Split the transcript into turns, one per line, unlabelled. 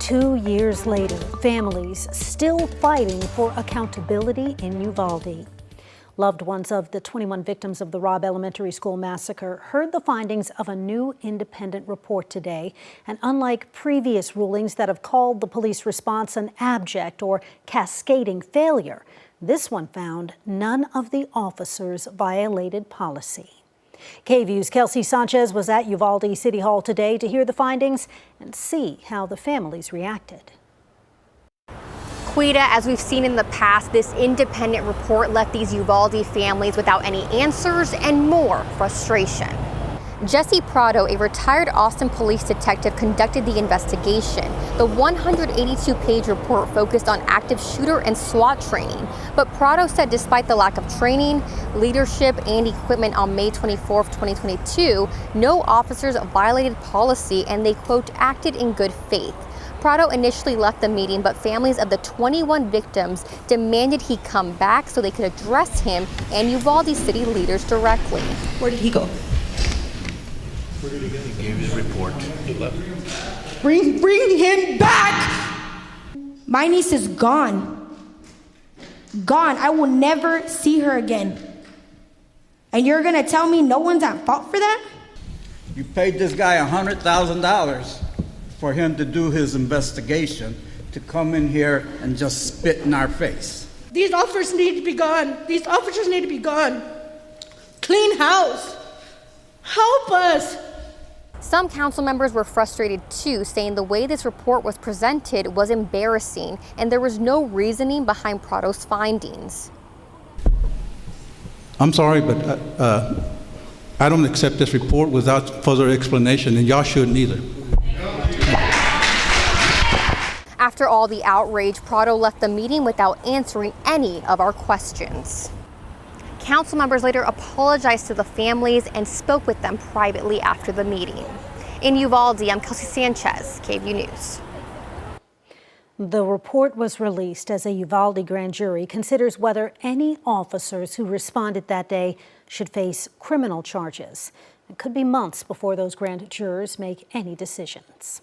2 years later, families still fighting for accountability in Uvalde. Loved ones of the 21 victims of the Robb Elementary School massacre heard the findings of a new independent report today. And unlike previous rulings that have called the police response an abject or cascading failure, this one found none of the officers violated policy. KVUE's Kelsey Sanchez was at Uvalde City Hall today to hear the findings and see how the families reacted.
Quita, as we've seen in the past, this independent report left these Uvalde families without any answers and more frustration. Jesse Prado, a retired Austin police detective, conducted the investigation. The 182-page report focused on active shooter and SWAT training. But Prado said despite the lack of training, leadership, and equipment on May 24, 2022, no officers violated policy and they, quote, acted in good faith. Prado initially left the meeting, but families of the 21 victims demanded he come back so they could address him and Uvalde city leaders directly.
Where did he go?
Where did he go? He gave his report. He left.
Bring him back! My niece is gone. Gone. I will never see her again. And you're gonna tell me no one's at fault for that?
You paid this guy $100,000 for him to do his investigation, to come in here and just spit in our face.
These officers need to be gone. These officers need to be gone. Clean house. Help us.
Some council members were frustrated too, saying the way this report was presented was embarrassing and there was no reasoning behind Prado's findings.
I'm sorry, but I don't accept this report without further explanation, and y'all shouldn't either.
After all the outrage, Prado left the meeting without answering any of our questions. Council members later apologized to the families and spoke with them privately after the meeting. In Uvalde, I'm Kelsey Sanchez, KVUE News.
The report was released as a Uvalde grand jury considers whether any officers who responded that day should face criminal charges. It could be months before those grand jurors make any decisions.